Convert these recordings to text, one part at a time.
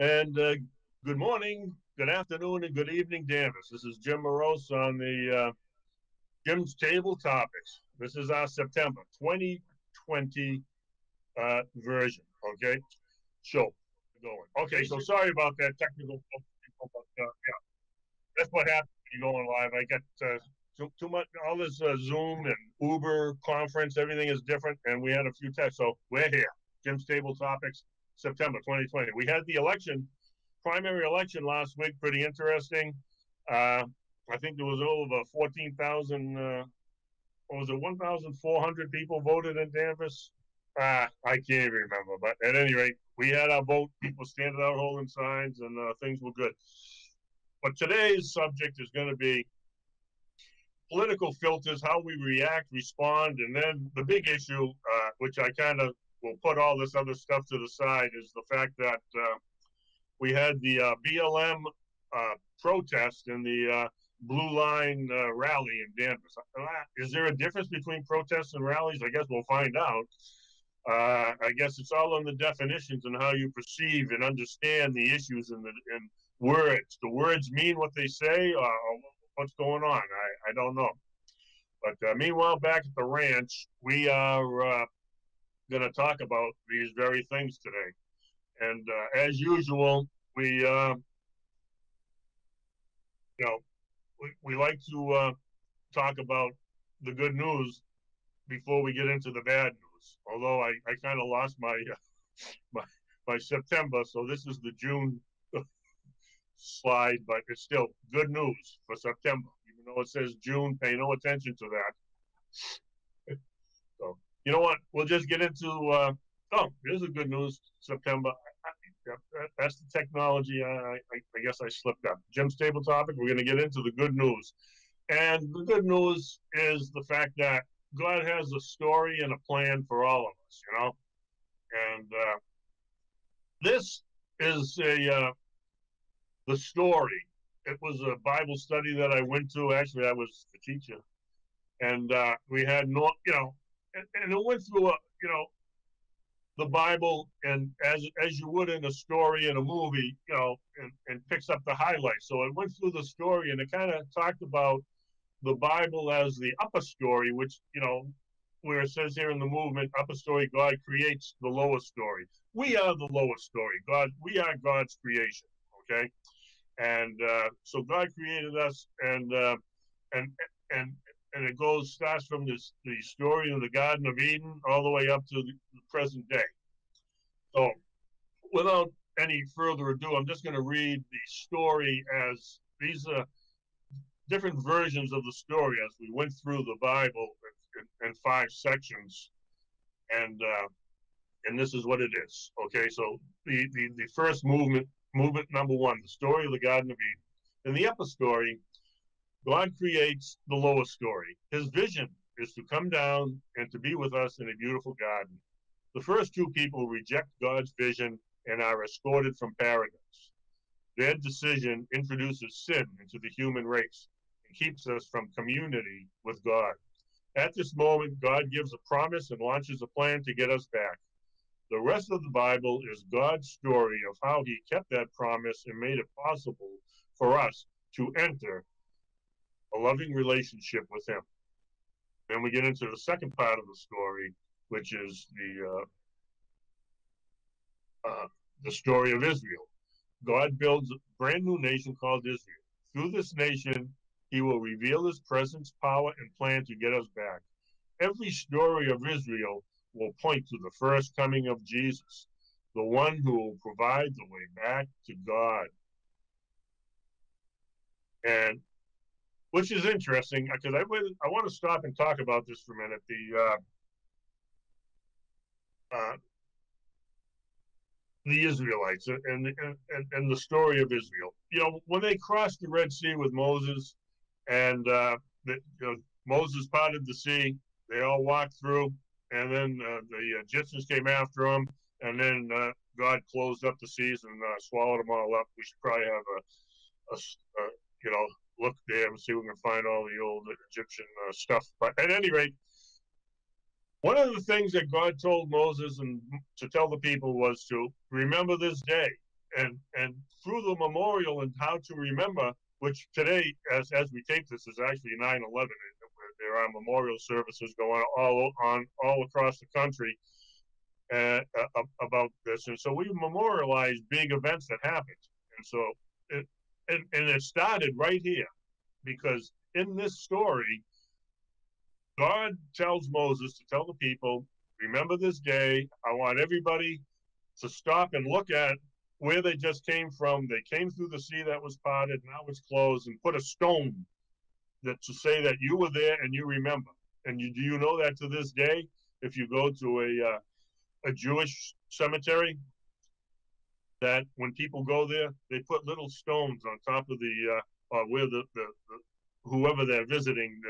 And good morning, good afternoon, and good evening, Danvers. This is Jim Morose on the Jim's Table Topics. This is our September 2020 version, okay? Show going. Okay, so sorry about that technical, but yeah, that's what happens when you go on live. I got too much, all this Zoom and Uber conference, everything is different, and we had a few tests, so we're here. Jim's Table Topics, September 2020. We had the primary election last week, pretty interesting. I think there was over 14,000, what was it, 1,400 people voted in Danvers? I can't even remember, but at any rate, we had our vote, people standing out holding signs, and things were good. But today's subject is going to be political filters, how we react, respond, and then the big issue, which I kind of will put all this other stuff to the side, is the fact that we had the BLM protest and the Blue-Line rally in Danvers. Is there a difference between protests and rallies? I guess we'll find out. I guess it's all in the definitions and how you perceive and understand the issues and words. Do words mean what they say, or what's going on? I don't know. But meanwhile, back at the ranch, we are going to talk about these very things today. And as usual, we like to talk about the good news before we get into the bad news. Although I kind of lost my September, so this is the June slide, but it's still good news for September. Even though it says June, pay no attention to that. So you know what? We'll just get into. Here's a good news. September. That's the technology. I guess I slipped up. Jim's Table Topic. We're going to get into the good news, and the good news is the fact that God has a story and a plan for all of us. You know, and this is the story. It was a Bible study that I went to. Actually, I was the teacher, and we had and it went through the Bible, and as you would in a story in a movie, and picks up the highlights. So it went through the story, and it kind of talked about the Bible as the upper story, which where it says here in the movement, upper story, God creates the lower story. We are the lower story. We are God's creation. Okay, and so God created us, and it starts from the story of the Garden of Eden all the way up to the present day. So without any further ado, I'm just going to read the story as these are different versions of the story as we went through the Bible in 5 sections, and this is what it is. Okay, so the first movement number 1, the story of the Garden of Eden. In the upper story, God creates the lower story. His vision is to come down and to be with us in a beautiful garden. The first 2 people reject God's vision and are escorted from paradise. Their decision introduces sin into the human race and keeps us from community with God. At this moment, God gives a promise and launches a plan to get us back. The rest of the Bible is God's story of how he kept that promise and made it possible for us to enter a loving relationship with him. Then we get into the second part of the story, which is the story of Israel. God builds a brand new nation called Israel. Through this nation, he will reveal his presence, power, and plan to get us back. Every story of Israel will point to the first coming of Jesus, the one who will provide the way back to God. And which is interesting, because I want to stop and talk about this for a minute. The Israelites and the story of Israel. When they crossed the Red Sea with Moses, and Moses parted the sea, they all walked through, and then the Egyptians came after them, and then God closed up the seas and swallowed them all up. We should probably have a look there and see if we can find all the old Egyptian stuff. But at any rate, one of the things that God told Moses and to tell the people was to remember this day and through the memorial and how to remember, which today, as we tape this, is actually 9/11. There are memorial services going all across the country about this, and so we memorialize big events that happened. And so, it started right here, because in this story, God tells Moses to tell the people, remember this day. I want everybody to stop and look at where they just came from. They came through the sea that was parted, now it's closed, and put a stone that to say that you were there and you remember. And do you know that to this day, if you go to a Jewish cemetery, that when people go there, they put little stones on top of the where the whoever they're visiting,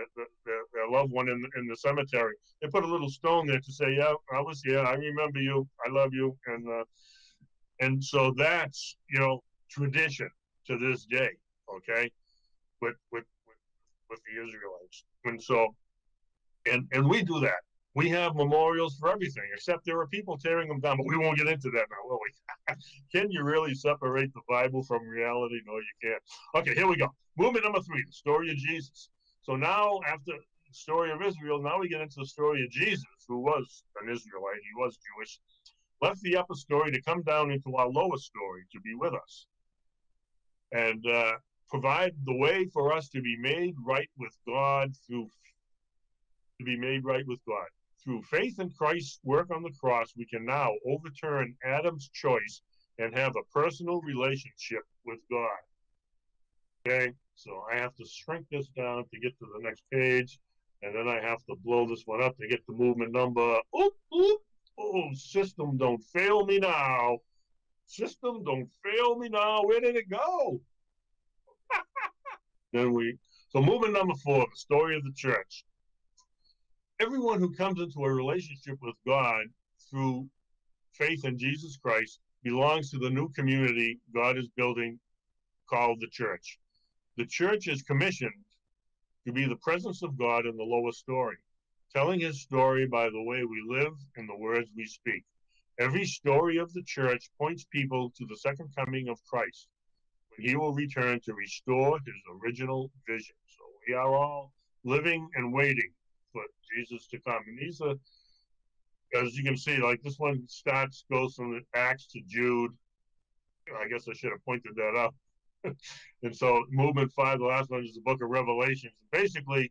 their loved one in the cemetery, they put a little stone there to say, yeah, I was here, I remember you, I love you, and so that's, tradition to this day, okay, with the Israelites, and so, and we do that. We have memorials for everything, except there are people tearing them down, but we won't get into that now, will we? Can you really separate the Bible from reality? No, you can't. Okay, here we go. Movement number 3, the story of Jesus. So now, after the story of Israel, now we get into the story of Jesus, who was an Israelite. He was Jewish. Left the upper story to come down into our lower story to be with us and provide the way for us to be made right with God through faith in Christ's work on the cross. We can now overturn Adam's choice and have a personal relationship with God. Okay, so I have to shrink this down to get to the next page, and then I have to blow this one up to get to movement number. Oh, system, don't fail me now. System, don't fail me now. Where did it go? So movement number 4, the story of the church. Everyone who comes into a relationship with God through faith in Jesus Christ belongs to the new community God is building called the church. The church is commissioned to be the presence of God in the lower story, telling his story by the way we live and the words we speak. Every story of the church points people to the second coming of Christ, when he will return to restore his original vision. So we are all living and waiting for Jesus to come. And these are, as you can see, like this one goes from Acts to Jude. I guess I should have pointed that out. And so movement 5, the last one, is the book of Revelations. Basically,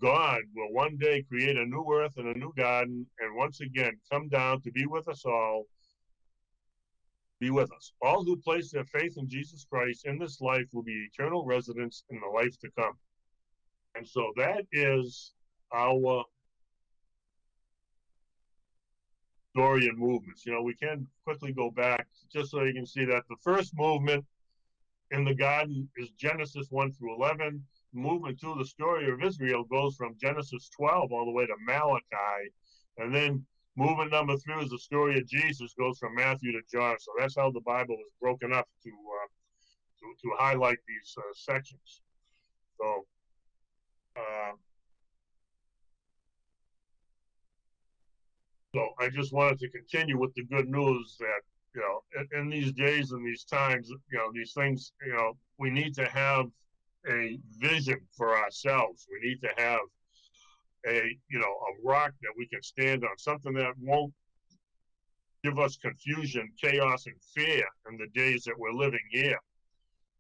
God will one day create a new earth and a new garden, and once again come down to be with us all. Be with us. All who place their faith in Jesus Christ in this life will be eternal residents in the life to come. And so that is our story and movements. We can quickly go back just so you can see that the first movement in the garden is Genesis 1 through 11. Movement 2, the story of Israel, goes from Genesis 12 all the way to Malachi. And then movement number 3 is the story of Jesus, goes from Matthew to John. So that's how the Bible was broken up to highlight these sections. So I just wanted to continue with the good news that, in these days and these times, these things, we need to have a vision for ourselves. We need to have a rock that we can stand on, something that won't give us confusion, chaos, and fear in the days that we're living here,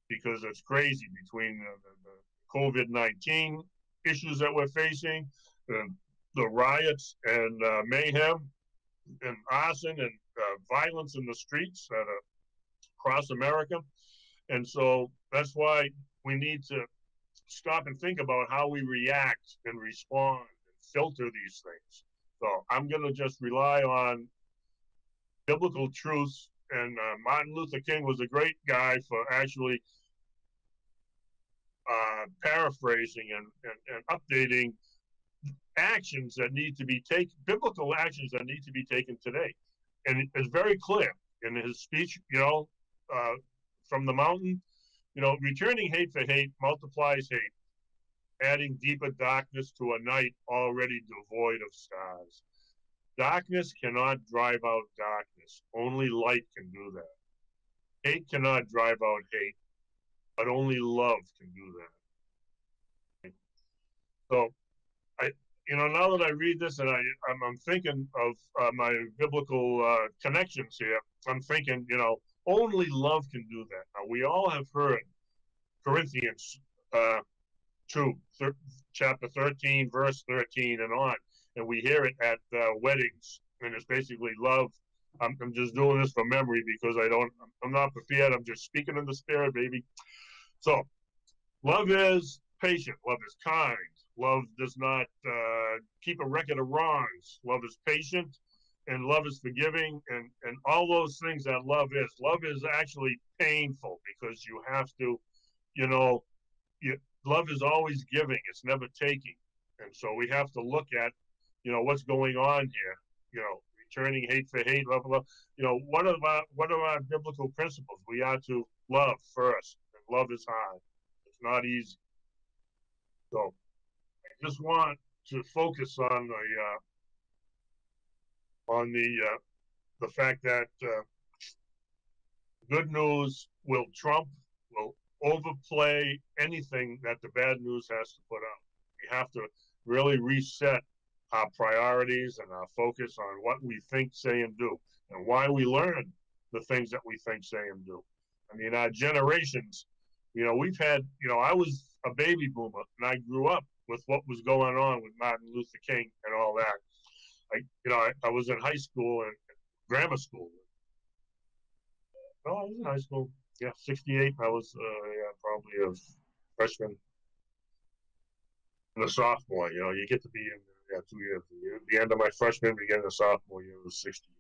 because it's crazy between the COVID-19 issues that we're facing, the riots and mayhem and arson and violence in the streets across America. And so that's why we need to stop and think about how we react and respond and filter these things. So I'm going to just rely on biblical truths. And Martin Luther King was a great guy for actually paraphrasing and updating actions that need to be taken, biblical actions that need to be taken today. And it's very clear in his speech, from the mountain, returning hate for hate multiplies hate, adding deeper darkness to a night already devoid of stars. Darkness cannot drive out darkness. Only light can do that. Hate cannot drive out hate, but only love can do that. So now that I read this and I'm thinking of my biblical connections here, I'm thinking, only love can do that. Now, we all have heard Corinthians 2, chapter 13, verse 13 and on, and we hear it at weddings, and it's basically love. I'm just doing this from memory because I'm not prepared. I'm just speaking in the spirit, baby. So, love is patient. Love is kind. Love does not keep a record of wrongs. Love is patient, and love is forgiving, and all those things that love is. Love is actually painful because you have to, love is always giving. It's never taking. And so we have to look at, what's going on here. Returning hate for hate, love, love. What are our biblical principles? We are to love first. And love is hard. It's not easy. So I just want to focus on the fact that good news will overplay anything that the bad news has to put out. We have to really reset our priorities and our focus on what we think, say, and do, and why we learn the things that we think, say, and do. I mean, our generations, we've had, I was a baby boomer, and I grew up with what was going on with Martin Luther King and all that. I was in high school and grammar school. No, I was in high school. Yeah, 68. I was probably a freshman and a sophomore. You get to be in 2 years. The end of my freshman, beginning of sophomore year was 68.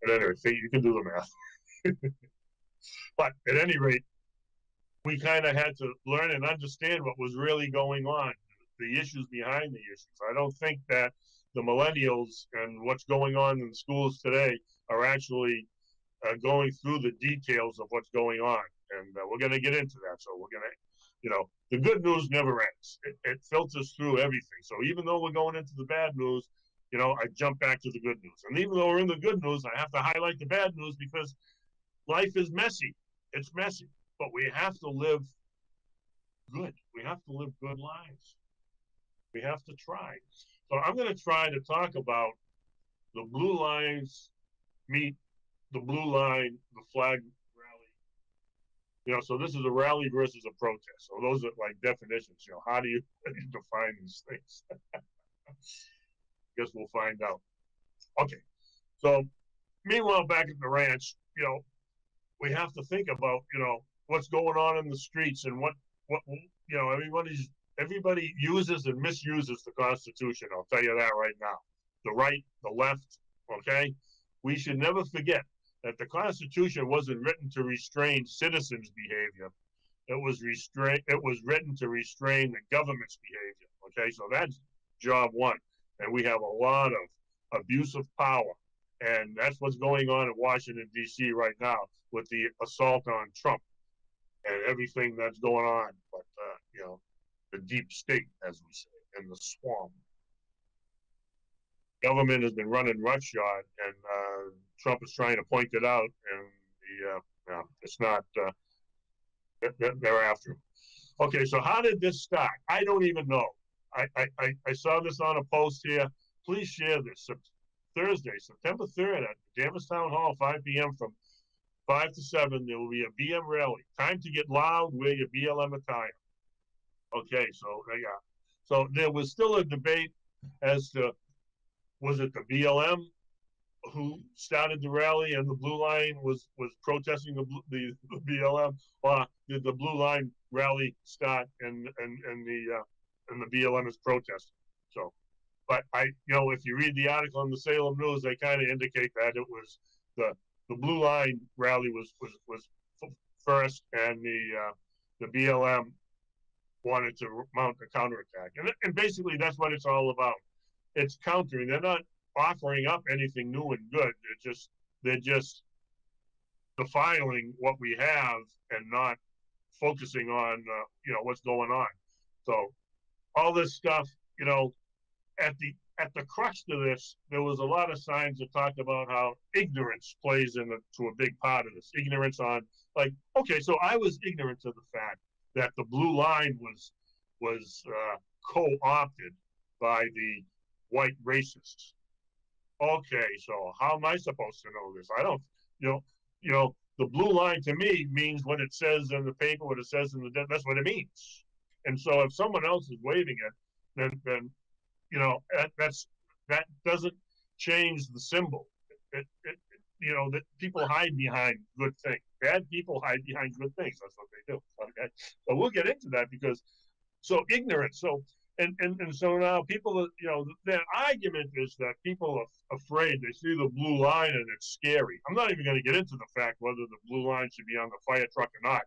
But anyway, you can do the math. But at any rate, we kind of had to learn and understand what was really going on, the issues behind the issues. I don't think that the millennials and what's going on in the schools today are actually going through the details of what's going on. And we're going to get into that. So we're going to, the good news never ends. It filters through everything. So even though we're going into the bad news, I jump back to the good news. And even though we're in the good news, I have to highlight the bad news because life is messy. It's messy. But we have to live good. We have to live good lives. We have to try. So I'm going to try to talk about the blue lines meet the blue line, the flag rally. So this is a rally versus a protest. So those are like definitions. How do you define these things? Guess we'll find out. Okay. So meanwhile, back at the ranch, we have to think about, what's going on in the streets and what everybody uses and misuses the Constitution. I'll tell you that right now. The right, the left, okay? We should never forget that the Constitution wasn't written to restrain citizens' behavior. It was written to restrain the government's behavior, okay? So that's job one. And we have a lot of abuse of power. And that's what's going on in Washington, D.C. right now with the assault on Trump and everything that's going on. But, the deep state, as we say, and the swamp. Government has been running roughshod, and Trump is trying to point it out, and it's not, they're after him. Okay, so how did this start? I don't even know. I saw this on a post here. Please share this. Thursday, September 3rd at Danvers Town Hall, 5 p.m. from 5 to 7, there will be a BM rally. Time to get loud, wear your BLM attire. Okay, so so there was still a debate as to, was it the BLM who started the rally and the Blue Line was protesting the BLM, or did the Blue Line rally start and the BLM is protesting? So, but if you read the article in the Salem News, they kind of indicate that it was the Blue Line rally was first, and the BLM wanted to mount a counterattack. And basically that's what it's all about. It's countering. They're not offering up anything new and good. They're just defiling what we have and not focusing on what's going on. So all this stuff, at at the crux of this, there was a lot of signs that talked about how ignorance plays to a big part of this. Ignorance on, like, okay, so I was ignorant of the fact that the Blue Line was co-opted by the white racists. Okay, so how am I supposed to know this? I don't, the Blue Line to me means what it says in the paper, what it says in the, that's what it means. And so if someone else is waving it, then that doesn't change the symbol. That people hide behind good things. Bad people hide behind good things. That's what they do. Okay, but we'll get into that because ignorance. And so now people, their argument is that people are afraid. They see the Blue Line and it's scary. I'm not even going to get into the fact whether the Blue Line should be on the fire truck or not.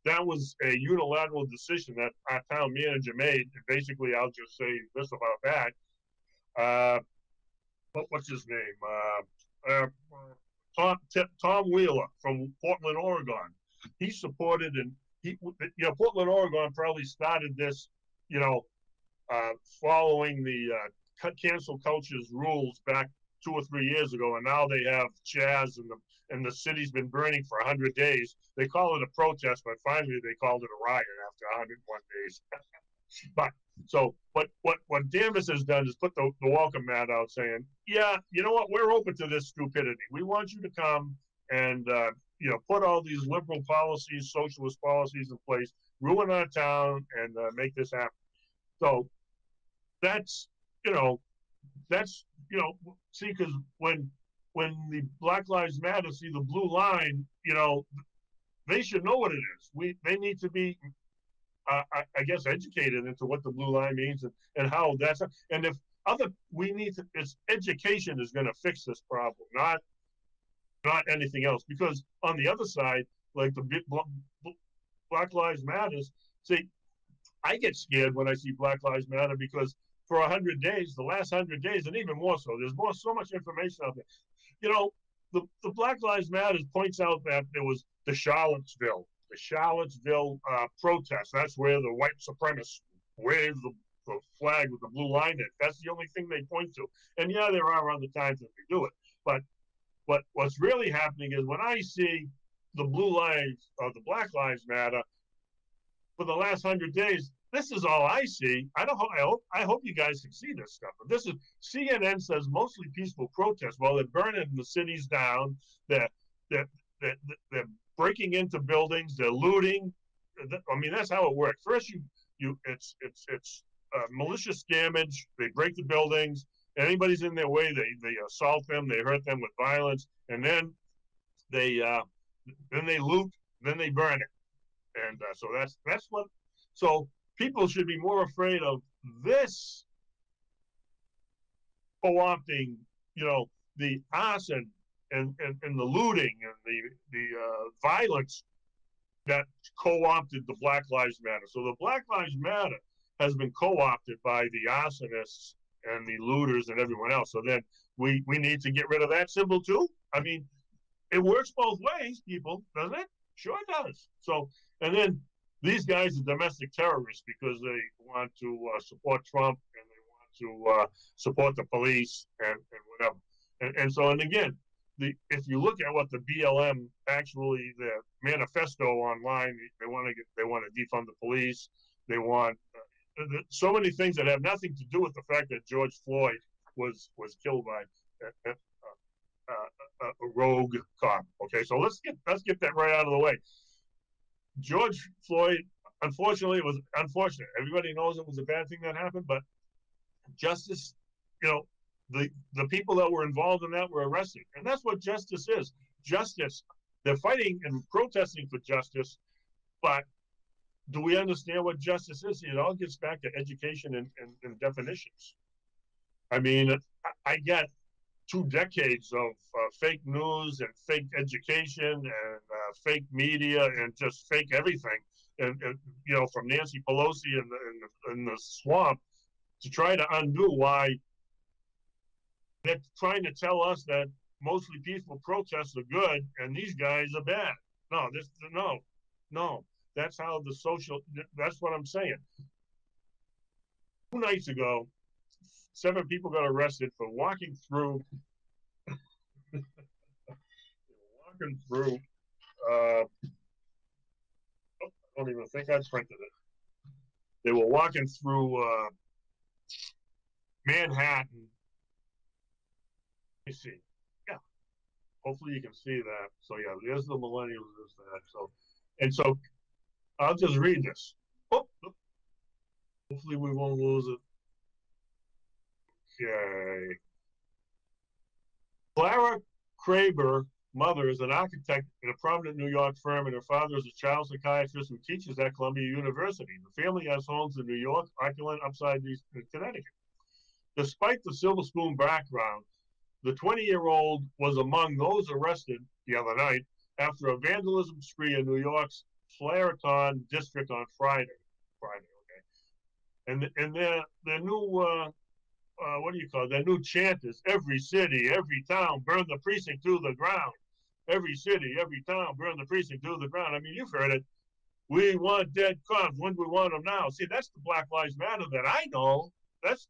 That was a unilateral decision that our town manager made. And basically, I'll just say this about that. What's his name? Tom Wheeler from Portland, Oregon. He supported, and Portland, Oregon probably started this, following the cancel culture's rules back 2 or 3 years ago, and now they have Chaz, and the city's been burning for 100 days. They call it a protest, but finally they called it a riot after 101 days. But what Danvers has done is put the welcome mat out, saying, yeah, you know what, we're open to this stupidity. We want you to come and put all these liberal policies, socialist policies in place, ruin our town, and make this happen. So that's see, because when the Black Lives Matter see the Blue Line, they should know what it is. They need to be, I guess, educated into what the Blue Line means and how that's. And if it's education is going to fix this problem, not anything else. Because on the other side, like the Black Lives Matters, see, I get scared when I see Black Lives Matter because for 100 days, the last 100 days, and even more so, there's so much information out there. The Black Lives Matter points out that there was the Charlottesville protest. That's where the white supremacists waved the flag with the blue line in it. That's the only thing they point to. And yeah, there are other times that they do it. But what's really happening is when I see the Blue Lives or the Black Lives Matter for the last 100 days, this is all I see. I hope you guys can see this stuff. But this is CNN says mostly peaceful protests. Well, they're burning the cities down. They're breaking into buildings. They're looting. I mean, that's how it works. First, it's malicious damage. They break the buildings. Anybody's in their way, they assault them. They hurt them with violence, and then they loot. Then they burn it. And so that's what. So people should be more afraid of this co-opting, the arson and the looting and the violence that co-opted the Black Lives Matter. So the Black Lives Matter has been co-opted by the arsonists and the looters and everyone else. So then we need to get rid of that symbol too. I mean, it works both ways, people, doesn't it? Sure it does. So, and then these guys are domestic terrorists because they want to support Trump and they want to support the police and whatever. And so, and again, if you look at what the BLM actually, the manifesto online, they want to defund the police. They want so many things that have nothing to do with the fact that George Floyd was killed by a rogue cop. Okay, so let's get that right out of the way. George Floyd, unfortunately, it was unfortunate. Everybody knows it was a bad thing that happened, but justice, the people that were involved in that were arrested. And that's what justice is. Justice, they're fighting and protesting for justice, but do we understand what justice is? It all gets back to education and definitions. I mean, I get 2 decades of fake news and fake education and fake media and just fake everything, and from Nancy Pelosi in the swamp to try to undo why they're trying to tell us that mostly peaceful protests are good and these guys are bad. No. That's how that's what I'm saying. 2 nights ago, 7 people got arrested for walking through. Walking through. I don't even think I printed it. They were walking through Manhattan. Let me see. Yeah. Hopefully you can see that. So yeah, there's the millennials. There's that. So I'll just read this. Oh, hopefully we won't lose it. Okay. Clara Kraber, mother, is an architect in a prominent New York firm, and her father is a child psychiatrist who teaches at Columbia University. The family has homes in New York, Oakland, upside Connecticut. Despite the silver spoon background, the 20-year-old was among those arrested the other night after a vandalism spree in New York's Fullerton district on Friday. Okay. And their new what do you call it? Their new chant is every city, every town, burn the precinct to the ground. Every city, every town, burn the precinct to the ground. I mean, you've heard it. We want dead cops. When do we want them now? See, that's the Black Lives Matter that I know. That's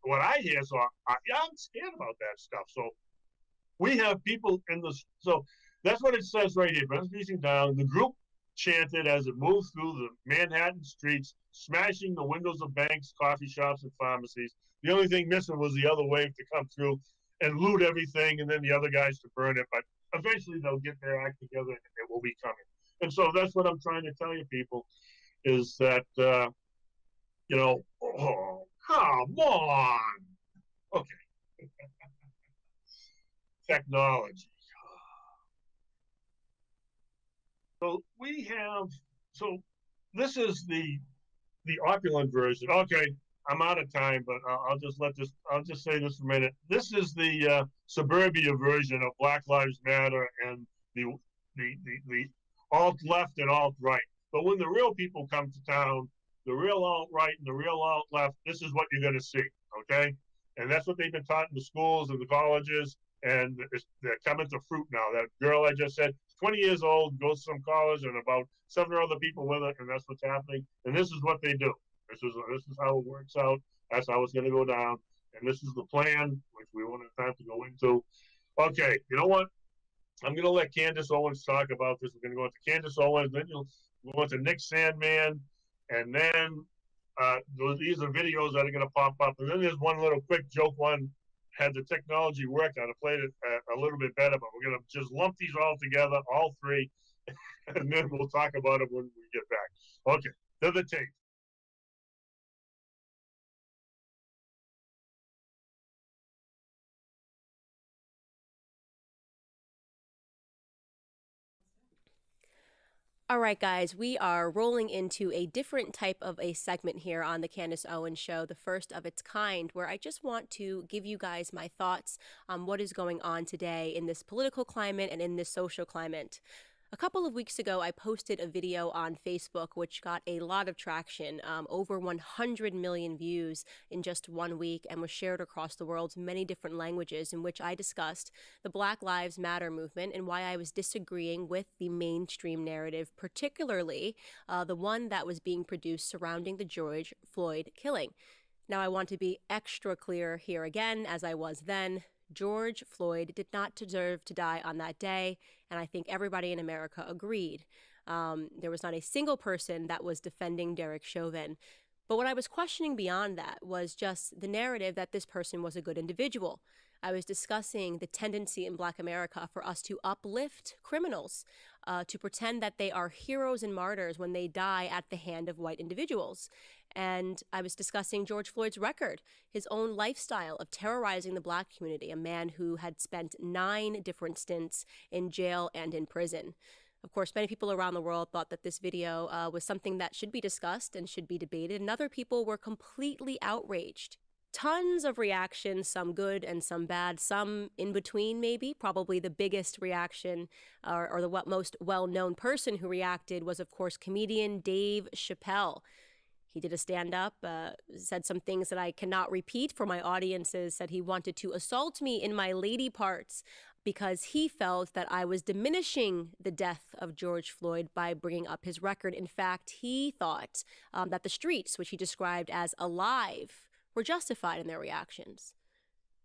what I hear. So I'm scared about that stuff. So we have people in the. So that's what it says right here. Burn the precinct down. The group chanted as it moved through the Manhattan streets, smashing the windows of banks, coffee shops, and pharmacies. The only thing missing was the other wave to come through and loot everything, and then the other guys to burn it. But eventually they'll get their act together, and it will be coming. And so that's what I'm trying to tell you, people, is that, you know, oh, come on. Okay. Technology. So this is the opulent version. Okay, I'm out of time, but I'll just say this for a minute. This is the suburbia version of Black Lives Matter and the alt left and alt right. But when the real people come to town, the real alt right and the real alt left, this is what you're going to see. Okay, and that's what they've been taught in the schools and the colleges, and they're coming to fruit now. That girl I just said, 20 years old, goes to some college, and about 7 other people with her, and that's what's happening. And this is what they do. This is how it works out. That's how it's going to go down. And this is the plan, which we won't have time to go into. Okay, you know what? I'm going to let Candace Owens talk about this. We're going to go into Candace Owens, then you'll go into Nick Sandman, and then these are videos that are going to pop up. And then there's one little quick joke one. Had the technology worked, I'd have played it a little bit better, but we're going to just lump these all together, all three, and then we'll talk about it when we get back. Okay, to the tape. All right, guys, we are rolling into a different type of a segment here on the Candace Owens Show, the first of its kind, where I just want to give you guys my thoughts on what is going on today in this political climate and in this social climate. A couple of weeks ago, I posted a video on Facebook which got a lot of traction, over 100 million views in just 1 week, and was shared across the world's many different languages, in which I discussed the Black Lives Matter movement and why I was disagreeing with the mainstream narrative, particularly the one that was being produced surrounding the George Floyd killing. Now, I want to be extra clear here again, as I was then. George Floyd did not deserve to die on that day, and I think everybody in America agreed. There was not a single person that was defending Derek Chauvin. But what I was questioning beyond that was just the narrative that this person was a good individual. I was discussing the tendency in Black America for us to uplift criminals, to pretend that they are heroes and martyrs when they die at the hand of white individuals. And I was discussing George Floyd's record, his own lifestyle of terrorizing the Black community, a man who had spent 9 different stints in jail and in prison. Of course, many people around the world thought that this video was something that should be discussed and should be debated, and other people were completely outraged. Tons of reactions, some good and some bad, some in between maybe. Probably the biggest reaction, or the most well-known person who reacted was, of course, comedian Dave Chappelle. He did a stand-up, said some things that I cannot repeat for my audiences, said he wanted to assault me in my lady parts because he felt that I was diminishing the death of George Floyd by bringing up his record. In fact, he thought that the streets, which he described as alive, were justified in their reactions.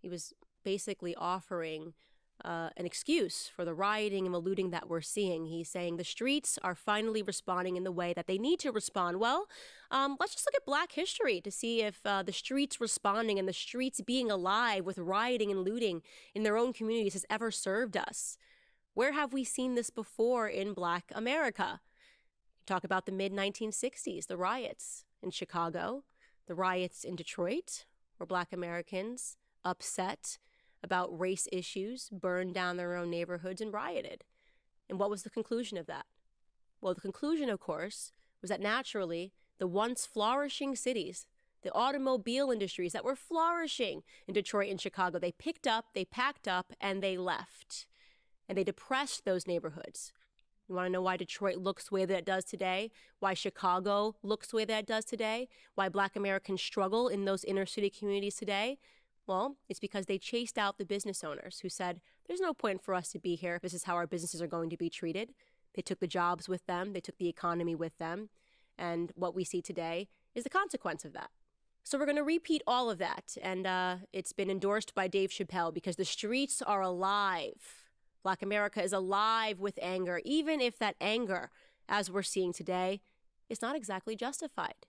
He was basically offering an excuse for the rioting and the looting that we're seeing. He's saying the streets are finally responding in the way that they need to respond. Well, let's just look at Black history to see if the streets responding and the streets being alive with rioting and looting in their own communities has ever served us. Where have we seen this before in Black America? Talk about the mid-1960s, the riots in Chicago, the riots in Detroit, where Black Americans upset about race issues, burned down their own neighborhoods and rioted. And what was the conclusion of that? Well, the conclusion, of course, was that naturally the once flourishing cities, the automobile industries that were flourishing in Detroit and Chicago, they picked up, they packed up, and they left. And they depressed those neighborhoods. You want to know why Detroit looks the way that it does today? Why Chicago looks the way that it does today? Why Black Americans struggle in those inner city communities today? Well, it's because they chased out the business owners who said, there's no point for us to be here if this is how our businesses are going to be treated. They took the jobs with them. They took the economy with them. And what we see today is the consequence of that. So we're going to repeat all of that. And it's been endorsed by Dave Chappelle because the streets are alive. Black America is alive with anger, even if that anger, as we're seeing today, is not exactly justified.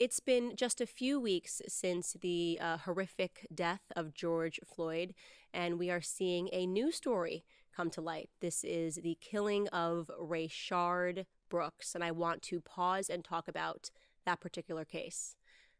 It's been just a few weeks since the horrific death of George Floyd, and we are seeing a new story come to light. This is the killing of Rayshard Brooks, and I want to pause and talk about that particular case.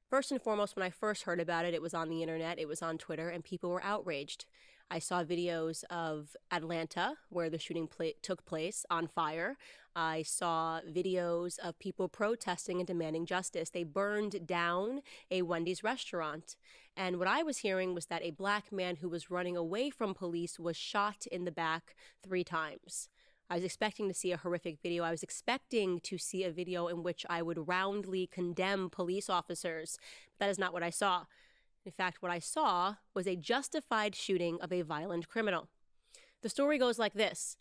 First and foremost, when I first heard about it, it was on the internet, it was on Twitter, and people were outraged. I saw videos of Atlanta, where the shooting took place, on fire. I saw videos of people protesting and demanding justice. They burned down a Wendy's restaurant. And what I was hearing was that a Black man who was running away from police was shot in the back 3 times. I was expecting to see a horrific video. I was expecting to see a video in which I would roundly condemn police officers. But that is not what I saw. In fact, what I saw was a justified shooting of a violent criminal. The story goes like this.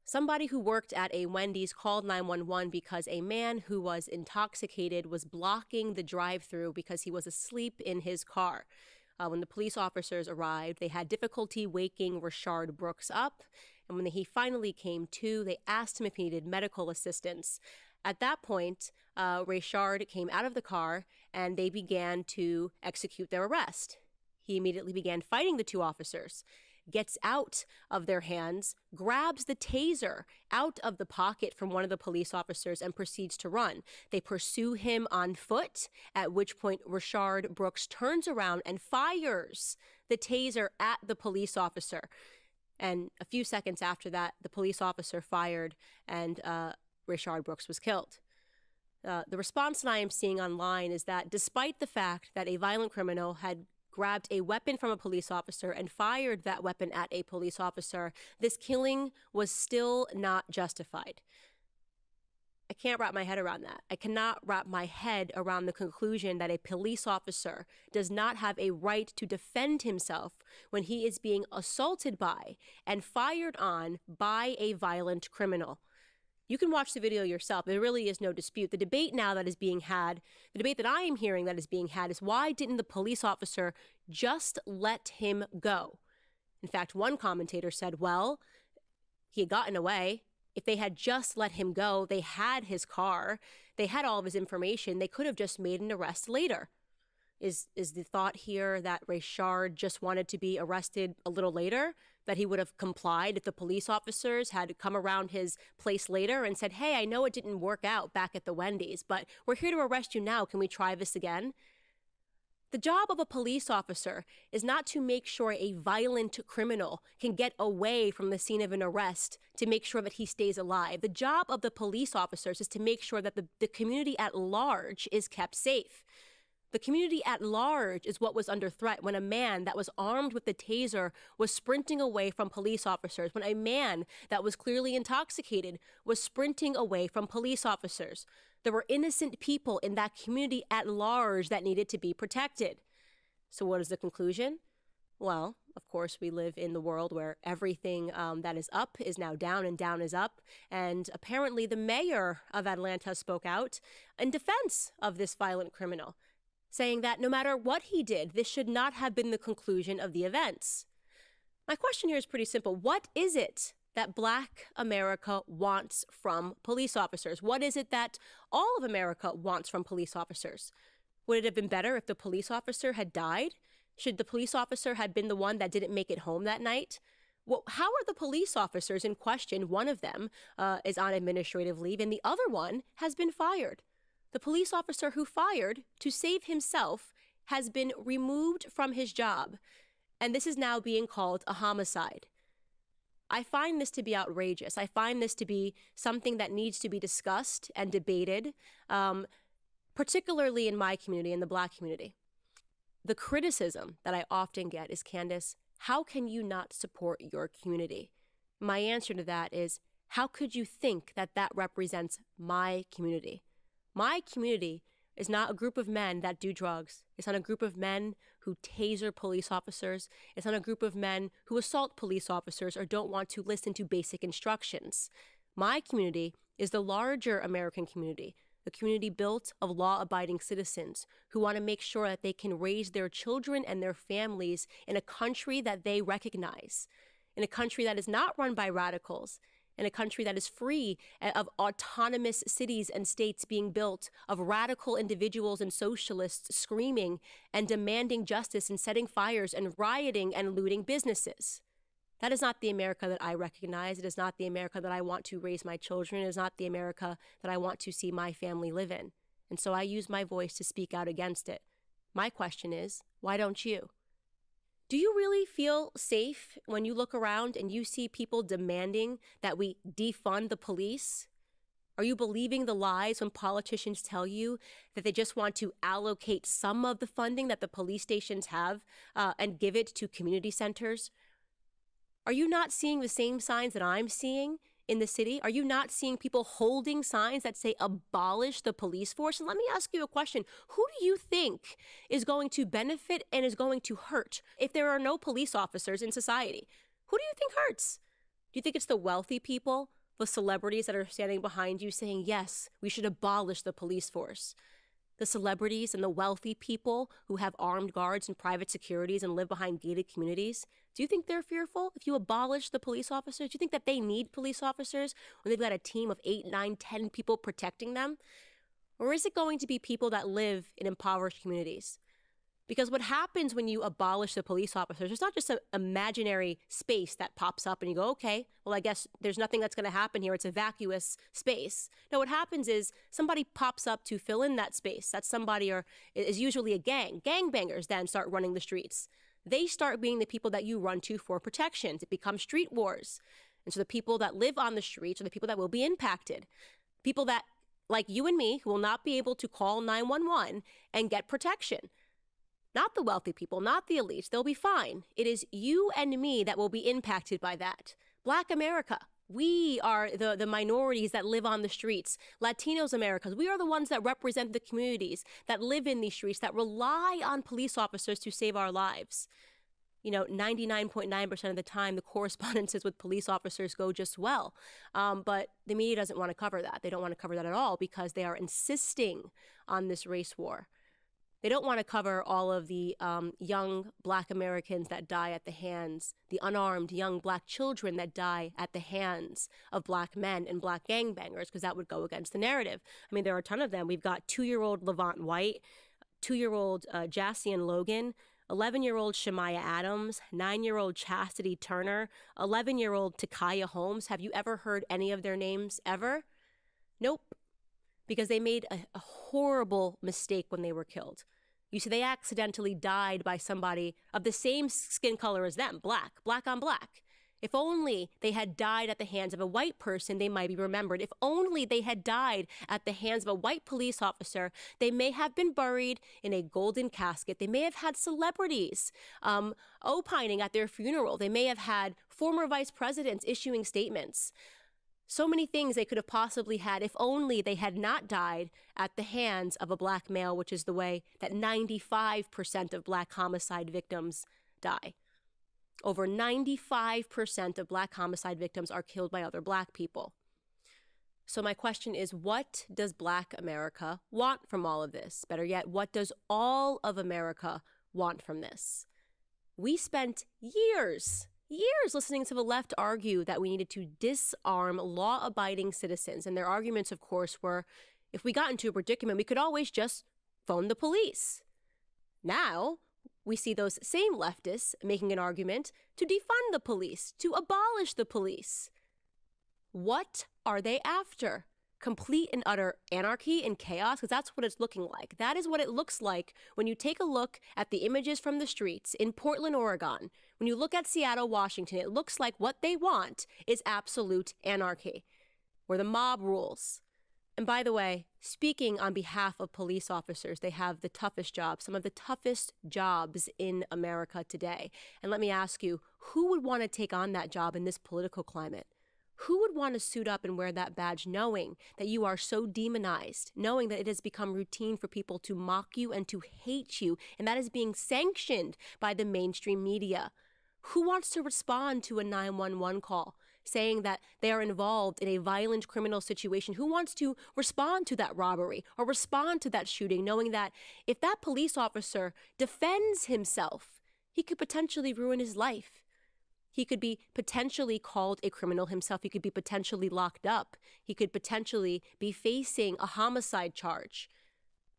Somebody who worked at a Wendy's called 911 because a man who was intoxicated was blocking the drive-thru because he was asleep in his car. When the police officers arrived, they had difficulty waking Rayshard Brooks up. And when he finally came to, they asked him if he needed medical assistance. At that point, Rayshard came out of the car and they began to execute their arrest. He immediately began fighting the 2 officers, gets out of their hands, grabs the taser out of the pocket from one of the police officers and proceeds to run. They pursue him on foot, at which point Rayshard Brooks turns around and fires the taser at the police officer. And a few seconds after that, the police officer fired and Rayshard Brooks was killed. The response that I am seeing online is that despite the fact that a violent criminal had grabbed a weapon from a police officer and fired that weapon at a police officer, this killing was still not justified. I can't wrap my head around that. I cannot wrap my head around the conclusion that a police officer does not have a right to defend himself when he is being assaulted by and fired on by a violent criminal. You can watch the video yourself. There really is no dispute. The debate now that is being had, the debate that I am hearing that is being had is why didn't the police officer just let him go? In fact, one commentator said, well, he had gotten away. If they had just let him go, they had his car, they had all of his information, they could have just made an arrest later. Is the thought here that Rayshard just wanted to be arrested a little later? That he would have complied if the police officers had come around his place later and said, hey, I know it didn't work out back at the Wendy's, but we're here to arrest you now. Can we try this again? The job of a police officer is not to make sure a violent criminal can get away from the scene of an arrest to make sure that he stays alive. The job of the police officers is to make sure that the community at large is kept safe. The community at large is what was under threat when a man that was armed with the taser was sprinting away from police officers, when a man that was clearly intoxicated was sprinting away from police officers. There were innocent people in that community at large that needed to be protected. So what is the conclusion? Well, of course, we live in the world where everything that is up is now down and down is up. And apparently the mayor of Atlanta spoke out in defense of this violent criminal. saying that no matter what he did, this should not have been the conclusion of the events. My question here is pretty simple. What is it that Black America wants from police officers? What is it that all of America wants from police officers? Would it have been better if the police officer had died? Should the police officer had been the one that didn't make it home that night? Well, how are the police officers in question? One of them is on administrative leave and the other one has been fired. The police officer who fired to save himself has been removed from his job, and this is now being called a homicide. I find this to be outrageous. I find this to be something that needs to be discussed and debated, particularly in my community, in the Black community. The criticism that I often get is, Candace, how can you not support your community? My answer to that is, how could you think that that represents my community? My community is not a group of men that do drugs. It's not a group of men who taser police officers. It's not a group of men who assault police officers or don't want to listen to basic instructions. My community is the larger American community, the community built of law-abiding citizens who want to make sure that they can raise their children and their families in a country that they recognize, in a country that is not run by radicals, in a country that is free of autonomous cities and states being built, of radical individuals and socialists screaming and demanding justice and setting fires and rioting and looting businesses. That is not the America that I recognize. It is not the America that I want to raise my children. It is not the America that I want to see my family live in. And so I use my voice to speak out against it. My question is, why don't you? Do you really feel safe when you look around and you see people demanding that we defund the police? Are you believing the lies when politicians tell you that they just want to allocate some of the funding that the police stations have and give it to community centers? Are you not seeing the same signs that I'm seeing in the city? Are you not seeing people holding signs that say abolish the police force? And let me ask you a question. Who do you think is going to benefit and is going to hurt if there are no police officers in society? Who do you think hurts? Do you think it's the wealthy people, the celebrities that are standing behind you saying, yes, we should abolish the police force? The celebrities and the wealthy people who have armed guards and private securities and live behind gated communities? Do you think they're fearful if you abolish the police officers? Do you think that they need police officers when they've got a team of 8, 9, 10 people protecting them? Or is it going to be people that live in impoverished communities? Because what happens when you abolish the police officers, it's not just an imaginary space that pops up and you go, okay, well, I guess there's nothing that's going to happen here. It's a vacuous space. No, what happens is somebody pops up to fill in that space. That somebody is usually a gang. Gangbangers then start running the streets. They start being the people that you run to for protections. It becomes street wars. And so the people that live on the streets are the people that will be impacted. People that, like you and me, who will not be able to call 911 and get protection. Not the wealthy people, not the elites. They'll be fine. It is you and me that will be impacted by that. Black America, we are the minorities that live on the streets. Latinos Americas, we are the ones that represent the communities that live in these streets, that rely on police officers to save our lives. You know, 99.9% of the time, the correspondences with police officers go just well. But the media doesn't want to cover that. They don't want to cover that at all because they are insisting on this race war. They don't want to cover all of the young Black Americans that die at the hands, the unarmed young Black children that die at the hands of Black men and Black gangbangers, because that would go against the narrative. I mean, there are a ton of them. We've got 2-year-old Levant White, 2-year-old Jassian Logan, 11-year-old Shemaya Adams, 9-year-old Chastity Turner, 11-year-old Takaya Holmes. Have you ever heard any of their names ever? Nope. Because they made a horrible mistake when they were killed. You see, they accidentally died by somebody of the same skin color as them, black on black. If only they had died at the hands of a white person, they might be remembered. If only they had died at the hands of a white police officer, they may have been buried in a golden casket. They may have had celebrities opining at their funeral. They may have had former vice presidents issuing statements. So many things they could have possibly had if only they had not died at the hands of a Black male, which is the way that 95% of Black homicide victims die. Over 95% of Black homicide victims are killed by other Black people. So my question is, what does Black America want from all of this? Better yet, what does all of America want from this? We spent years listening to the left argue that we needed to disarm law-abiding citizens. And their arguments, of course, were if we got into a predicament, we could always just phone the police. Now, we see those same leftists making an argument to defund the police, to abolish the police. What are they after? Complete and utter anarchy and chaos? Because that's what it's looking like. That is what it looks like when you take a look at the images from the streets in Portland, Oregon. When you look at Seattle, Washington, it looks like what they want is absolute anarchy, where the mob rules. And by the way, speaking on behalf of police officers, they have the toughest jobs, some of the toughest jobs in America today. And let me ask you, who would want to take on that job in this political climate? Who would want to suit up and wear that badge knowing that you are so demonized, knowing that it has become routine for people to mock you and to hate you, and that is being sanctioned by the mainstream media? Who wants to respond to a 911 call saying that they are involved in a violent criminal situation? Who wants to respond to that robbery or respond to that shooting, knowing that if that police officer defends himself, he could potentially ruin his life? He could be potentially called a criminal himself. He could be potentially locked up. He could potentially be facing a homicide charge.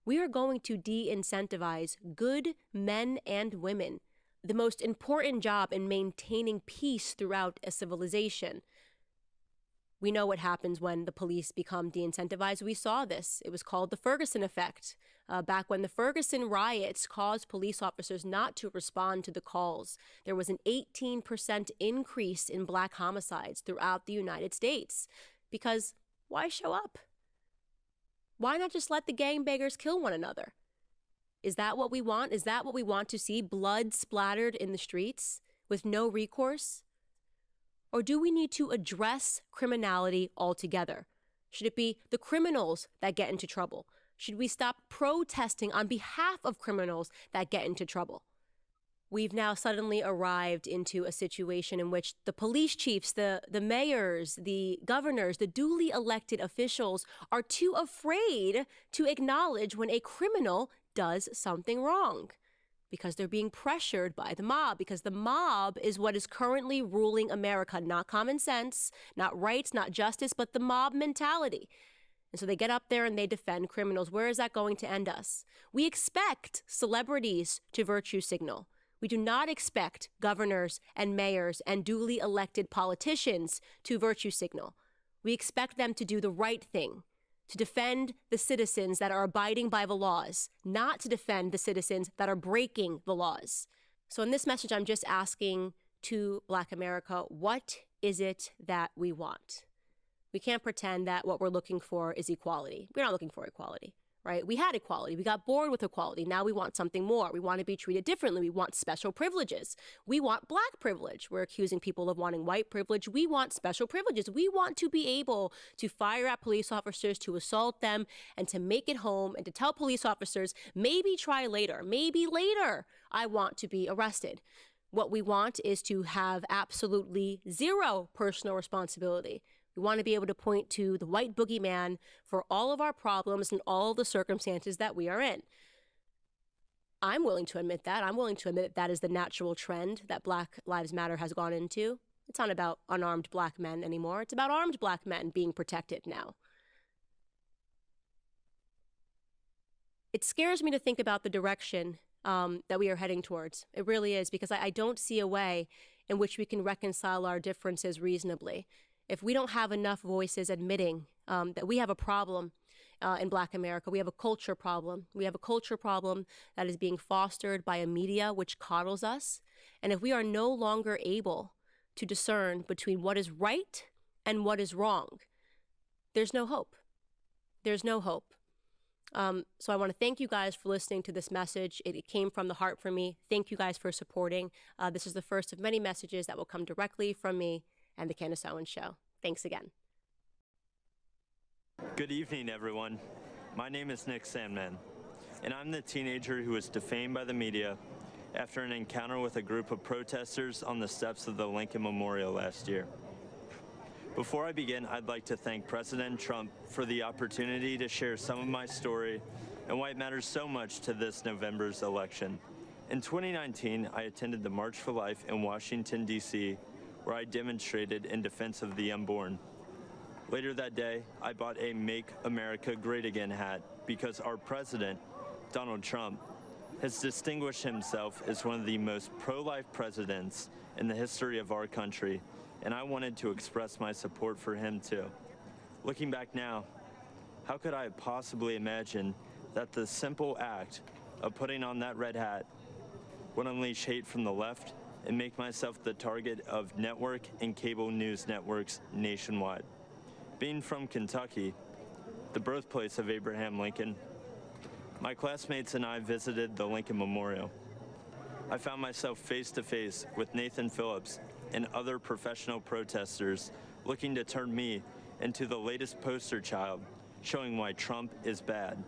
We are going to de-incentivize good men and women, the most important job in maintaining peace throughout a civilization. We know what happens when the police become de-incentivized. We saw this. It was called the Ferguson effect. Back when the Ferguson riots caused police officers not to respond to the calls, there was an 18% increase in Black homicides throughout the United States. Because why show up? Why not just let the gangbangers kill one another? Is that what we want? Is that what we want to see? Blood splattered in the streets with no recourse? Or do we need to address criminality altogether? Should it be the criminals that get into trouble? Should we stop protesting on behalf of criminals that get into trouble? We've now suddenly arrived into a situation in which the police chiefs, the mayors, the governors, the duly elected officials are too afraid to acknowledge when a criminal does something wrong, because they're being pressured by the mob, because the mob is what is currently ruling America, not common sense, not rights, not justice, but the mob mentality. And so they get up there and they defend criminals. Where is that going to end us? We expect celebrities to virtue signal. We do not expect governors and mayors and duly elected politicians to virtue signal. We expect them to do the right thing, to defend the citizens that are abiding by the laws, not to defend the citizens that are breaking the laws. So in this message, I'm just asking to Black America, what is it that we want? We can't pretend that what we're looking for is equality. We're not looking for equality, right? We had equality. We got bored with equality. Now we want something more. We want to be treated differently. We want special privileges. We want Black privilege. We're accusing people of wanting white privilege. We want special privileges. We want to be able to fire at police officers, to assault them, and to make it home, and to tell police officers, maybe try later. Maybe later I want to be arrested. What we want is to have absolutely zero personal responsibility. We want to be able to point to the white boogeyman for all of our problems and all of the circumstances that we are in. I'm willing to admit that. I'm willing to admit that is the natural trend that Black Lives Matter has gone into. It's not about unarmed Black men anymore. It's about armed Black men being protected now. It scares me to think about the direction that we are heading towards. It really is, because I don't see a way in which we can reconcile our differences reasonably. If we don't have enough voices admitting that we have a problem in Black America, we have a culture problem. We have a culture problem that is being fostered by a media which coddles us. And if we are no longer able to discern between what is right and what is wrong, there's no hope. There's no hope. So I want to thank you guys for listening to this message. It came from the heart for me. Thank you guys for supporting. This is the first of many messages that will come directly from me and the Candace Owens Show. Thanks again. Good evening, everyone. My name is Nick Sandman, and I'm the teenager who was defamed by the media after an encounter with a group of protesters on the steps of the Lincoln Memorial last year. Before I begin, I'd like to thank President Trump for the opportunity to share some of my story and why it matters so much to this November's election. In 2019, I attended the March for Life in Washington, D.C., where I demonstrated in defense of the unborn. Later that day, I bought a Make America Great Again hat because our president, Donald Trump, has distinguished himself as one of the most pro-life presidents in the history of our country, and I wanted to express my support for him too. Looking back now, how could I have possibly imagined that the simple act of putting on that red hat would unleash hate from the left and make myself the target of network and cable news networks nationwide? Being from Kentucky, the birthplace of Abraham Lincoln, my classmates and I visited the Lincoln Memorial. I found myself face to face with Nathan Phillips and other professional protesters looking to turn me into the latest poster child showing why Trump is bad.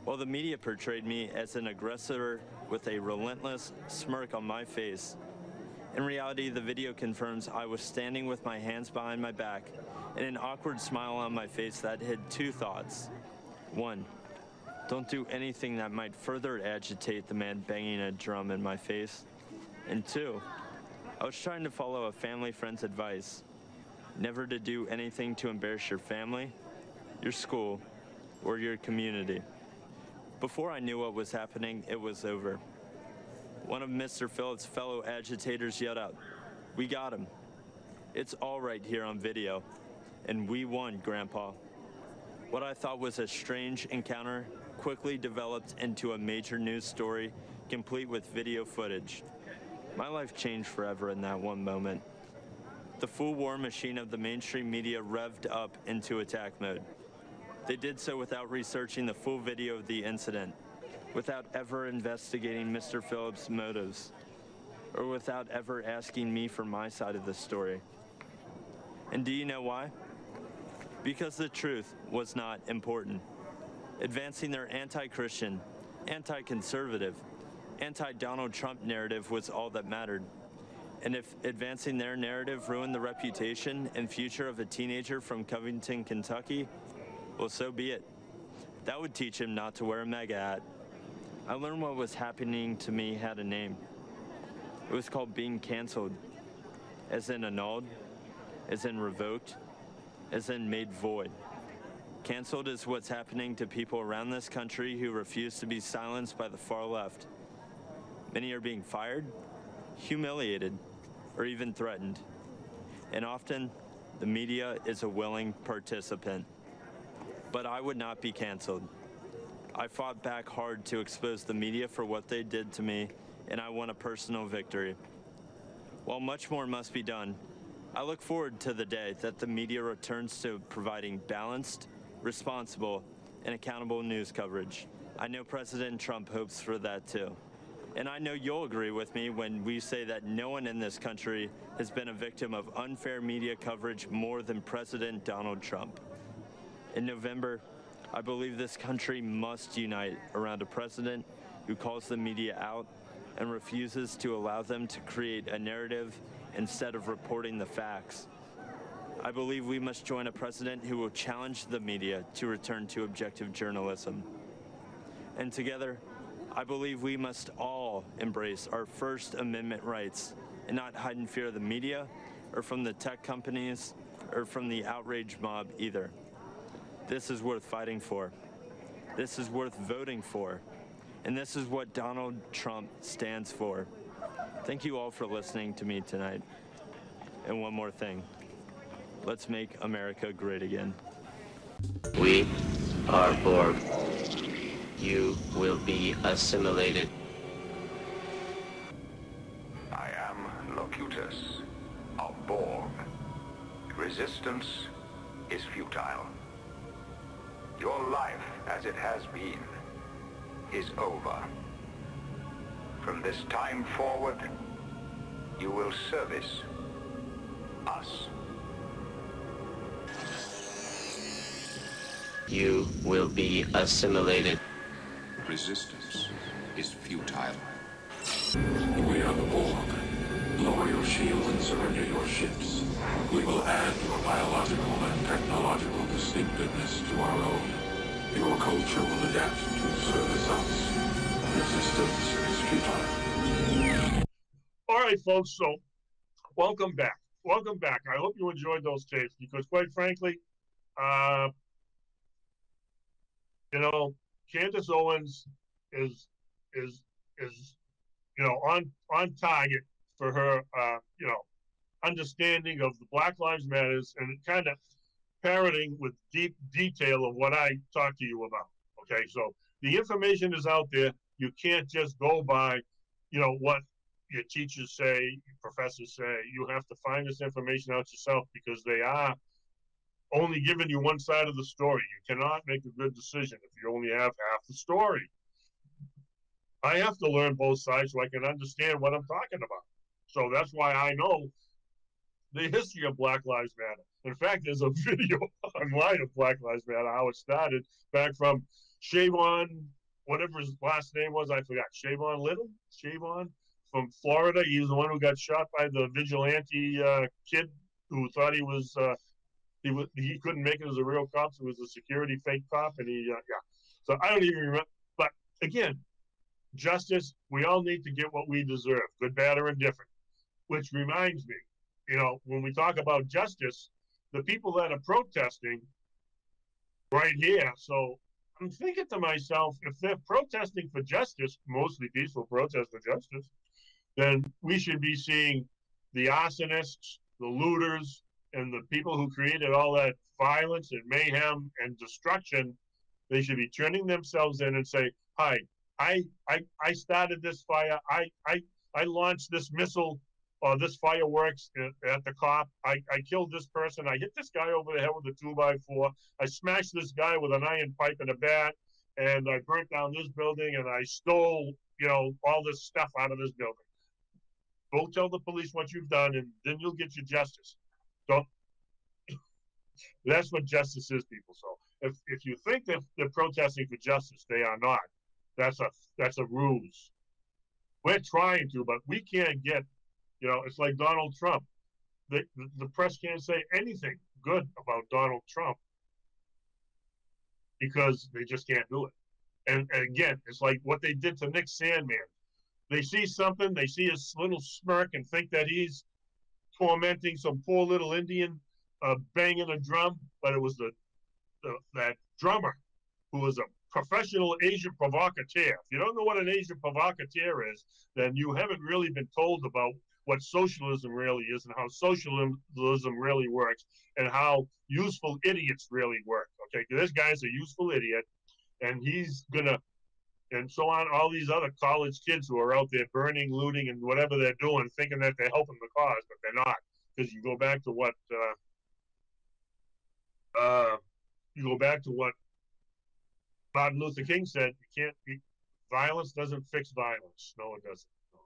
While the media portrayed me as an aggressor with a relentless smirk on my face, in reality, the video confirms I was standing with my hands behind my back and an awkward smile on my face that hid two thoughts. One, don't do anything that might further agitate the man banging a drum in my face. And two, I was trying to follow a family friend's advice, never to do anything to embarrass your family, your school, or your community. Before I knew what was happening, it was over. One of Mr. Phillips' fellow agitators yelled out, "We got him. It's all right here on video. And we won, Grandpa." What I thought was a strange encounter quickly developed into a major news story, complete with video footage. My life changed forever in that one moment. The full war machine of the mainstream media revved up into attack mode. They did so without researching the full video of the incident, without ever investigating Mr. Phillips' motives, or without ever asking me for my side of the story. And do you know why? Because the truth was not important. Advancing their anti-Christian, anti-conservative, anti-Donald Trump narrative was all that mattered. And if advancing their narrative ruined the reputation and future of a teenager from Covington, Kentucky, well, so be it. That would teach him not to wear a MAGA hat. I learned what was happening to me had a name. It was called being canceled, as in annulled, as in revoked, as in made void. Canceled is what's happening to people around this country who refuse to be silenced by the far left. Many are being fired, humiliated, or even threatened. And often, the media is a willing participant. But I would not be canceled. I fought back hard to expose the media for what they did to me, and I won a personal victory. While much more must be done, I look forward to the day that the media returns to providing balanced, responsible, and accountable news coverage. I know President Trump hopes for that too. And I know you'll agree with me when we say that no one in this country has been a victim of unfair media coverage more than President Donald Trump. In November, I believe this country must unite around a president who calls the media out and refuses to allow them to create a narrative instead of reporting the facts. I believe we must join a president who will challenge the media to return to objective journalism. And together, I believe we must all embrace our First Amendment rights and not hide in fear of the media or from the tech companies or from the outrage mob either. This is worth fighting for. This is worth voting for. And this is what Donald Trump stands for. Thank you all for listening to me tonight. And one more thing. Let's make America great again. We are Borg. You will be assimilated. I am Locutus of Borg. Resistance is futile. Your life, as it has been, is over. From this time forward, you will service us. You will be assimilated. Resistance is futile. We are the Borg. Lower your shields and surrender your ships. We will add your biological and technological distinctiveness to our own. Your culture will adapt to service us. Resistance is futile. All right, folks, so welcome back. Welcome back. I hope you enjoyed those tapes because, quite frankly, Candace Owens is on target for her understanding of the Black Lives Matters and kind of parroting with deep detail of what I talked to you about. Okay, so the information is out there. You can't just go by, what your teachers say, your professors say. You have to find this information out yourself because they are only giving you one side of the story. You cannot make a good decision if you only have half the story. I have to learn both sides so I can understand what I'm talking about. So that's why I know the history of Black Lives Matter. In fact, there's a video online of Black Lives Matter, how it started back from Shavon, whatever his last name was, I forgot. Shavon from Florida. He was the one who got shot by the vigilante kid who thought he couldn't make it as a real cop. So it was a security fake cop, and So I don't even remember. But again, justice. We all need to get what we deserve, good, bad, or indifferent. Which reminds me, when we talk about justice, the people that are protesting right here. So I'm thinking to myself, if they're protesting for justice, mostly peaceful protest for justice, then we should be seeing the arsonists, the looters, and the people who created all that violence and mayhem and destruction. They should be turning themselves in and say, "Hi, I started this fire. I launched this missile or this fireworks at the cop. I killed this person. I hit this guy over the head with a 2x4. I smashed this guy with an iron pipe and a bat, and I burnt down this building, and I stole, all this stuff out of this building. Go tell the police what you've done, and then you'll get your justice." Don't. That's what justice is, people. So if you think that they're protesting for justice, they are not. That's a ruse. We're trying to, but we can't get. It's like Donald Trump. The press can't say anything good about Donald Trump because they just can't do it. And again, it's like what they did to Nick Sandmann. They see something, they see his little smirk and think that he's tormenting some poor little Indian banging a drum, but it was that drummer who was a professional Asian provocateur. If you don't know what an Asian provocateur is, then you haven't really been told about what socialism really is and how socialism really works and how useful idiots really work. Okay, this guy's a useful idiot, and he's gonna, and so on. All these other college kids who are out there burning, looting, and whatever they're doing, thinking that they're helping the cause, but they're not. Because you go back to what Martin Luther King said. Violence doesn't fix violence. No, it doesn't. No.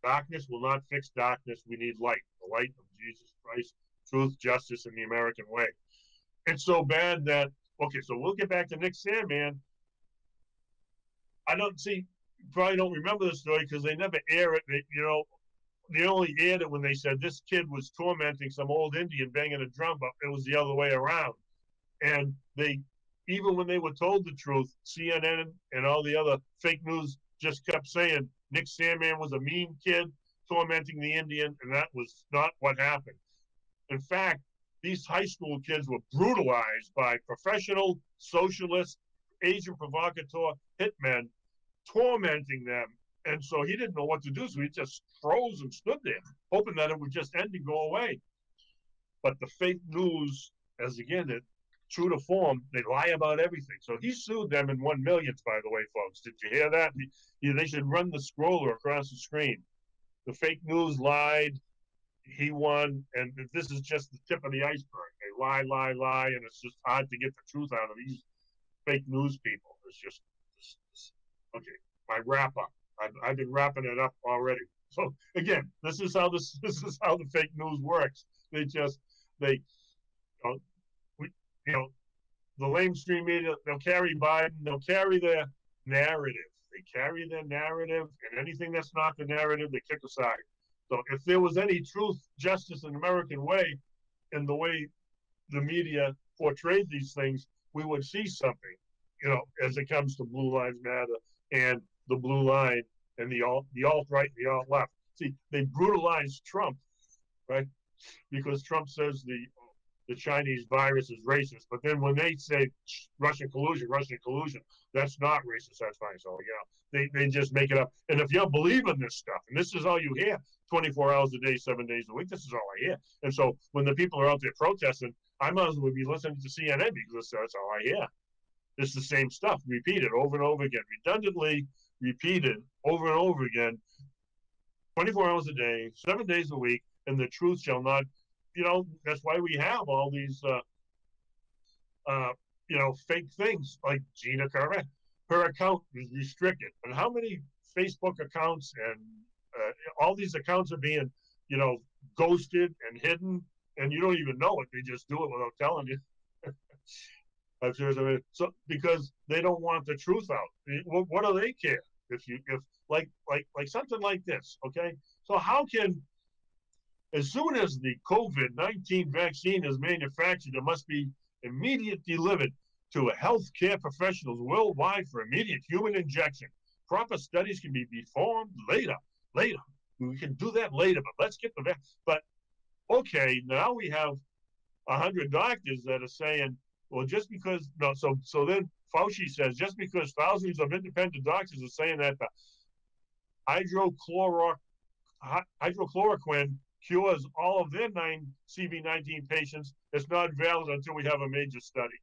Darkness will not fix darkness. We need light, the light of Jesus Christ, truth, justice, and the American way. It's so bad that, okay, so we'll get back to Nick Sandmann. You probably don't remember the story because they never air it. They only aired it when they said this kid was tormenting some old Indian banging a drum, but it was the other way around. And even when they were told the truth, CNN and all the other fake news just kept saying Nick Sandmann was a mean kid tormenting the Indian, and that was not what happened. In fact, these high school kids were brutalized by professional socialist, Asian provocateur hitmen tormenting them. And so he didn't know what to do, so he just froze and stood there, hoping that it would just end and go away. But the fake news, true to form, they lie about everything. So he sued them and won millions, by the way, folks. Did you hear that? They should run the scroller across the screen. The fake news lied, he won, and this is just the tip of the iceberg. They lie, and it's just hard to get the truth out of these fake news people. It's just okay. My wrap up. I've been wrapping it up already. So again, this is how the fake news works. The mainstream media, they'll carry Biden, they'll carry their narrative. They carry their narrative, and anything that's not the narrative, they kick aside. So if there was any truth, justice, and American way in the way the media portrayed these things, we would see something, as it comes to Blue Lives Matter and the Blue Line and the alt-right and the alt-left. See, they brutalized Trump, right? Because Trump says the Chinese virus is racist, but then when they say Russian collusion, that's not racist. That's fine. So they just make it up. And if you believe in this stuff, and this is all you hear, 24 hours a day, 7 days a week, this is all I hear. And so when the people are out there protesting, I might as well be listening to CNN because that's all I hear. It's the same stuff, repeated over and over again, redundantly repeated over and over again, 24 hours a day, 7 days a week, and the truth shall not. That's why we have all these, fake things like Gina Carrera. Her account is restricted. And how many Facebook accounts and all these accounts are being, ghosted and hidden, and you don't even know it. They just do it without telling you. So because they don't want the truth out. What do they care if like something like this? Okay, so how can, as soon as the COVID-19 vaccine is manufactured, it must be immediately delivered to healthcare professionals worldwide for immediate human injection. Proper studies can be performed later. We can do that later, but let's get the vaccine. But okay, now we have 100 doctors that are saying, well, just because so then Fauci says just because thousands of independent doctors are saying that the hydrochloroquine cures all of their CV-19 patients, it's not valid until we have a major study.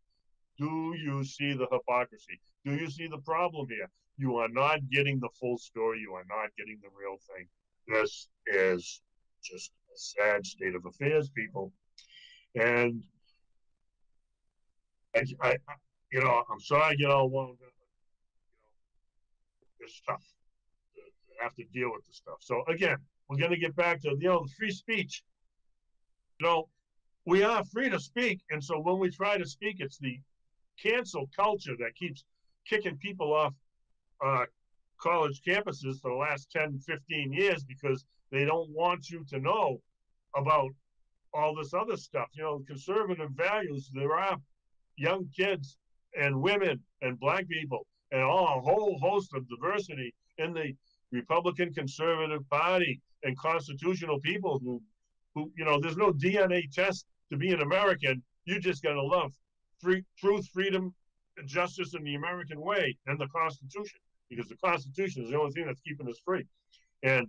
Do you see the hypocrisy? Do you see the problem here? You are not getting the full story. You are not getting the real thing. This is just a sad state of affairs, people. And I'm sorry I get all wound up. It's tough to have to deal with this stuff. So again, we're going to get back to the free speech. We are free to speak, and so when we try to speak, it's the cancel culture that keeps kicking people off college campuses for the last 10, 15 years because they don't want you to know about all this other stuff. Conservative values. There are young kids and women and black people and a whole host of diversity in the Republican Conservative Party and constitutional people who there's no DNA test to be an American. You just got to love truth, freedom, and justice in the American way and the Constitution, because the Constitution is the only thing that's keeping us free. And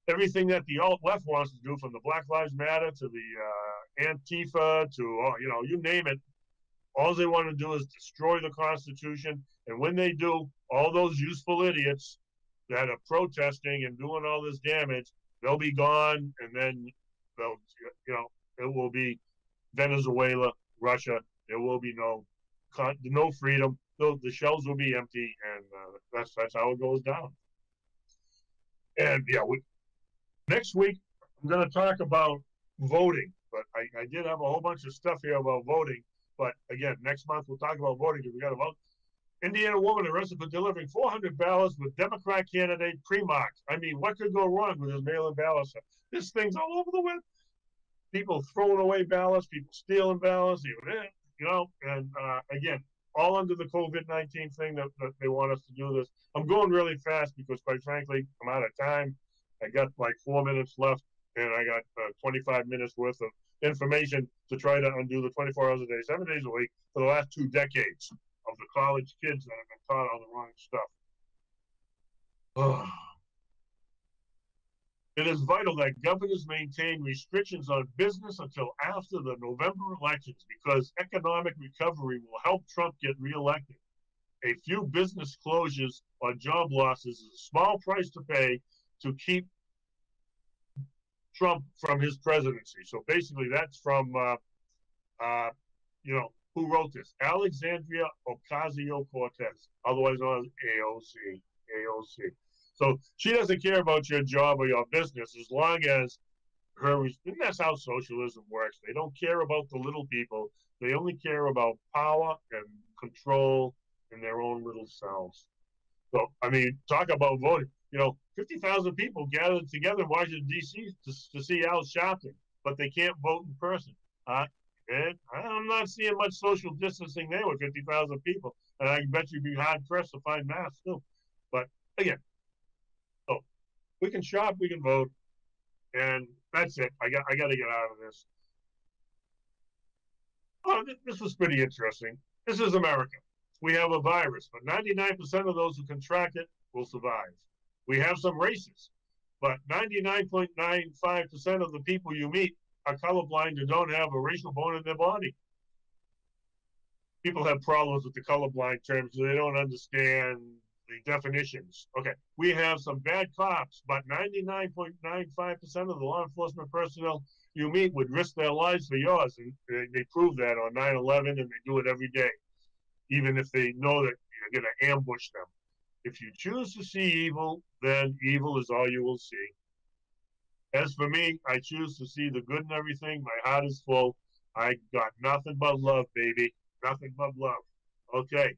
everything that the alt-left wants to do, from the Black Lives Matter to the Antifa to, you name it, all they want to do is destroy the Constitution. And when they do, all those useful idiots that are protesting and doing all this damage, they'll be gone, and then it will be Venezuela, Russia. There will be no freedom. The shelves will be empty, and that's how it goes down. And next week I'm going to talk about voting, but I did have a whole bunch of stuff here about voting. But again, next month we'll talk about voting because we got to vote. Indiana woman arrested for delivering 400 ballots with Democrat candidate pre-marked. I mean, what could go wrong with this mail-in ballot? This thing's all over the web. People throwing away ballots, people stealing ballots, and again, all under the COVID-19 thing that they want us to do this. I'm going really fast because, quite frankly, I'm out of time. I got like 4 minutes left, and I got 25 minutes worth of information to try to undo the 24 hours a day, 7 days a week for the last 2 decades of the college kids that have been taught all the wrong stuff. It is vital that governors maintain restrictions on business until after the November elections because economic recovery will help Trump get reelected. A few business closures or job losses is a small price to pay to keep Trump from his presidency. So basically that's from, who wrote this? Alexandria Ocasio-Cortez, otherwise known as AOC. So she doesn't care about your job or your business as long as and that's how socialism works. They don't care about the little people. They only care about power and control in their own little selves. So, I mean, talk about voting. 50,000 people gathered together in Washington, D.C. to see Al Sharpton, but they can't vote in person. And I'm not seeing much social distancing there with 50,000 people. And I bet you'd be hard-pressed to find masks, too. But, again, so we can shop, we can vote, and that's it. I got to get out of this. Oh, this was pretty interesting. This is America. We have a virus, but 99% of those who contract it will survive. We have some races, but 99.95% of the people you meet are colorblind and don't have a racial bone in their body. People have problems with the colorblind terms, so they don't understand the definitions. Okay, we have some bad cops, but 99.95% of the law enforcement personnel you meet would risk their lives for yours, and they prove that on 9/11, and they do it every day, even if they know that you're going to ambush them. If you choose to see evil, then evil is all you will see. As for me, I choose to see the good in everything. My heart is full. I got nothing but love, baby. Nothing but love. Okay,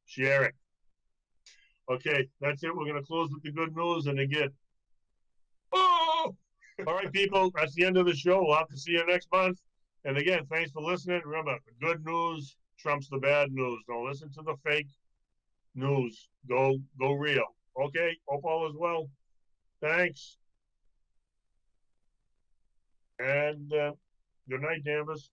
share it. Okay, that's it. We're going to close with the good news. And again, oh! All right, people, that's the end of the show. We'll have to see you next month. And again, thanks for listening. Remember, the good news trumps the bad news. Don't listen to the fake news. Go real. Okay, hope all is well. Thanks. And good night, Danvers.